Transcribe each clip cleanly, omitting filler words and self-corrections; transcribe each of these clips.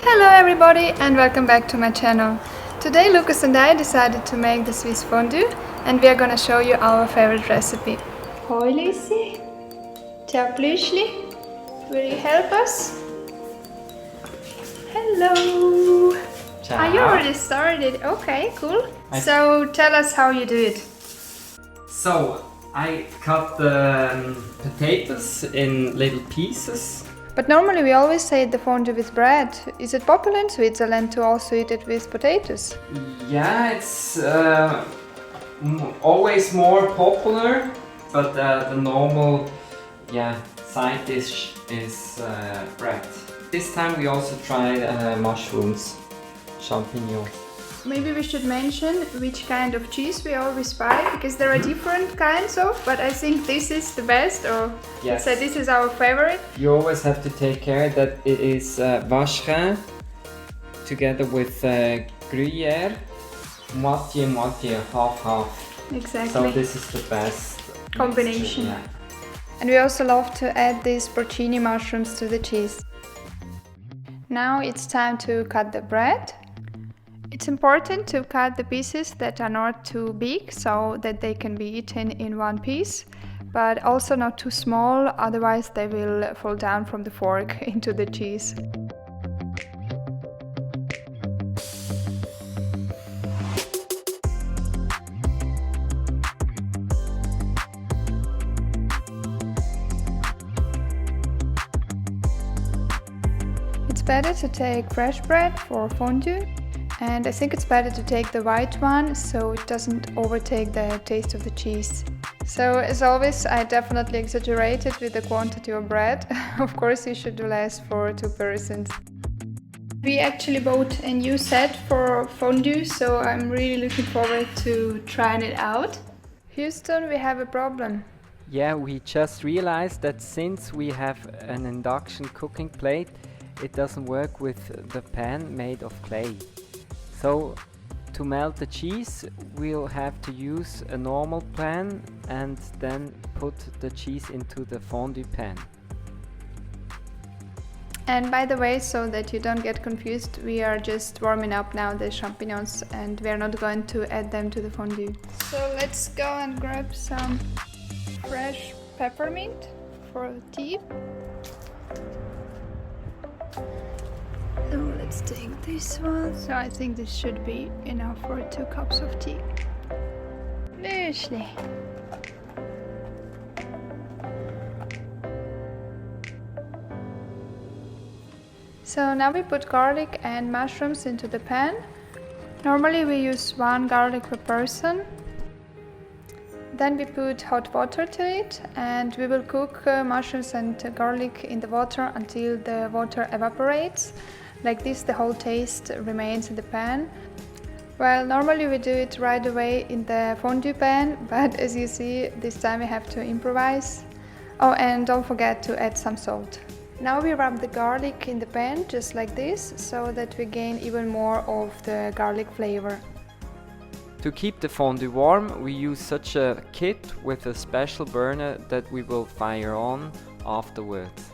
Hello everybody and welcome back to my channel. Today Lucas and I decided to make the Swiss fondue and we are gonna show you our favorite recipe. Hoi Lisi, ciao Plüschli, will you help us? Hello! Ciao. Ah, you already started, okay, cool. So tell us how you do it. So, I cut the potatoes in little pieces. But normally we always say the fondue with bread. Is it popular in Switzerland to also eat it with potatoes? Yeah, it's always more popular, but the normal side dish is bread. This time we also tried mushrooms, champignons. Maybe we should mention which kind of cheese we always buy, because there are different kinds of, but I think this is the best, or Yes. so this is our favorite. You always have to take care that it is vacherin together with Gruyère, moitié, half. Exactly. So this is the best Combination. mixture, And we also love to add these porcini mushrooms to the cheese. Now it's time to cut the bread. It's important to cut the pieces that are not too big so that they can be eaten in one piece, but also not too small, otherwise they will fall down from the fork into the cheese. It's better to take fresh bread for fondue, and I think it's better to take the white one so it doesn't overtake the taste of the cheese. So as always, I definitely exaggerated with the quantity of bread. Of course you should do less for 2 persons. We actually bought a new set for fondue, so I'm really looking forward to trying it out. Houston, we have a problem. Yeah, we just realized that since we have an induction cooking plate, it doesn't work with the pan made of clay. So to melt the cheese, we'll have to use a normal pan and then put the cheese into the fondue pan. And by the way, so that you don't get confused, we are just warming up now the champignons and we are not going to add them to the fondue. So let's go and grab some fresh peppermint for tea. So let's take this one. So I think this should be enough for 2 cups of tea. Lösli. So now we put garlic and mushrooms into the pan. Normally we use 1 garlic per person. Then we put hot water to it and we will cook mushrooms and garlic in the water until the water evaporates. Like this the whole taste remains in the pan. Well, normally we do it right away in the fondue pan, but as you see, this time we have to improvise. Oh, and don't forget to add some salt. Now we rub the garlic in the pan just like this, so that we gain even more of the garlic flavor. To keep the fondue warm, we use such a kit with a special burner that we will fire on afterwards.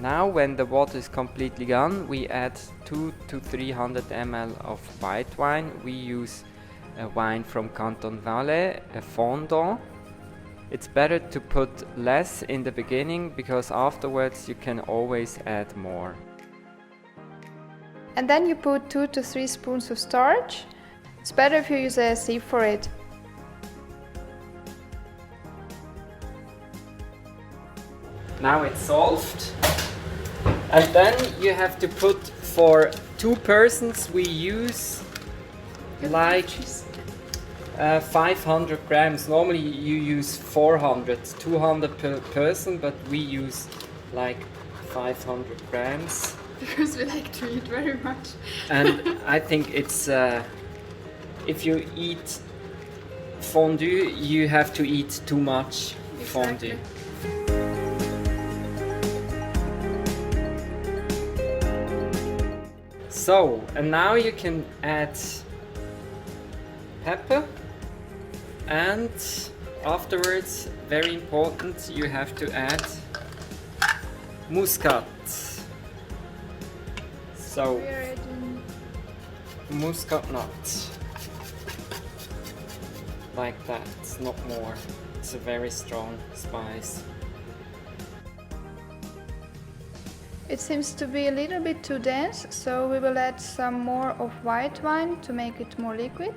Now when the water is completely gone, we add 200 to 300 ml of white wine. We use a wine from Canton Valais, a Fondant. It's better to put less in the beginning because afterwards you can always add more. And then you put 2 to 3 spoons of starch. It's better if you use a sieve for it. Now it's solved. And then you have to put, for 2 persons we use like 500 grams. Normally you use 400, 200 per person, but we use like 500 grams. Because we like to eat very much. And I think it's, if you eat fondue, you have to eat too much fondue. Exactly. So, and now you can add pepper, and afterwards, very important, you have to add muscat. So, We're adding muscatnut. Like that, not more. It's a very strong spice. It seems to be a little bit too dense, so we will add some more of white wine to make it more liquid.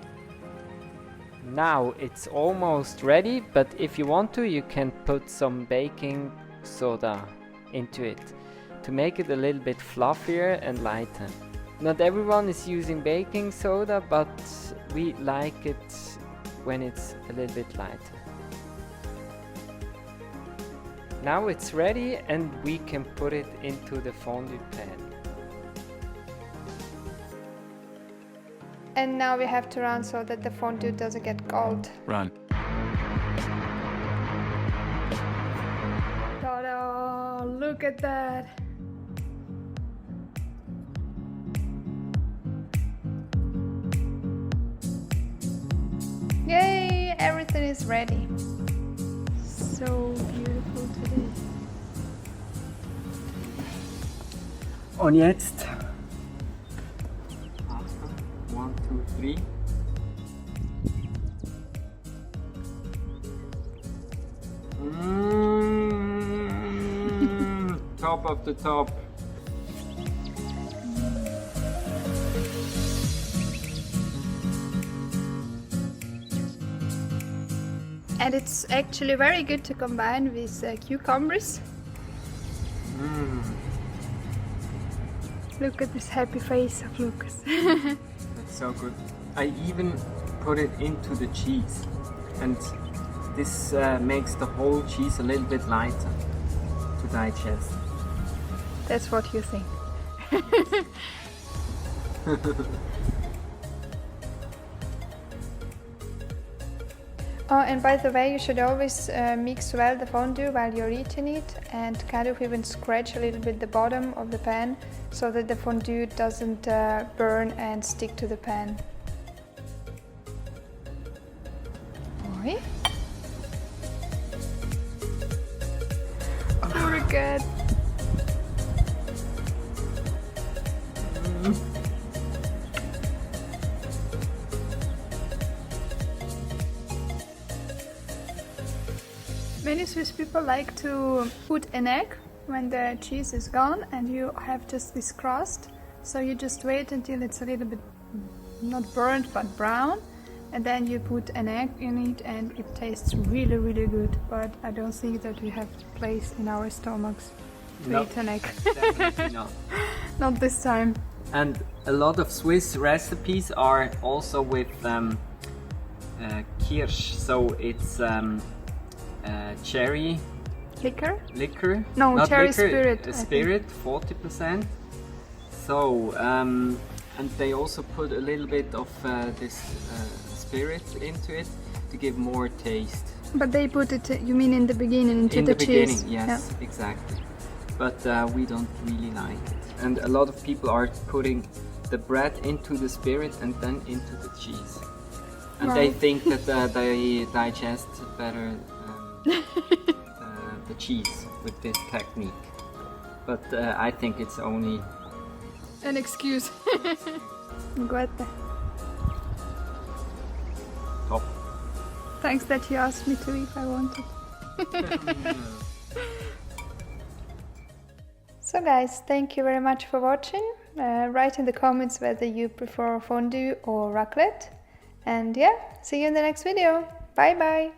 Now it's almost ready, but if you want to, you can put some baking soda into it to make it a little bit fluffier and lighter. Not everyone is using baking soda, but we like it when it's a little bit lighter. Now it's ready and we can put it into the fondue pan. And now we have to run so that the fondue doesn't get cold. Run. Ta-da! Look at that! Yay! Everything is ready. So beautiful today. Und jetzt 1, 2, 3. Top of the top. And it's actually very good to combine with cucumbers. Look at this happy face of Lucas. That's so good. I even put it into the cheese, and this makes the whole cheese a little bit lighter to digest. That's what you think. Oh, and by the way, you should always mix well the fondue while you're eating it, and kind of even scratch a little bit the bottom of the pan so that the fondue doesn't burn and stick to the pan. Oi. Oh my god. Many Swiss people like to put an egg when the cheese is gone and you have just this crust. So you just wait until it's a little bit not burnt but brown, and then you put an egg in it and it tastes really really good. But I don't think that we have place in our stomachs to eat an egg. Definitely not. Not this time. And a lot of Swiss recipes are also with kirsch, so it's cherry Liquor? No, Not cherry liquor, spirit, I spirit, 40%. So, and they also put a little bit of this spirit into it to give more taste. But they put it, you mean in the beginning, into In the the cheese? beginning, yes, exactly. But we don't really like it. And a lot of people are putting the bread into the spirit and then into the cheese. And they Right. think that they digest better the cheese with this technique. But I think it's only An excuse. Guarda. top. Thanks that you asked me to if I wanted. So guys, thank you very much for watching. Write in the comments whether you prefer fondue or raclette. And yeah, see you in the next video. Bye bye.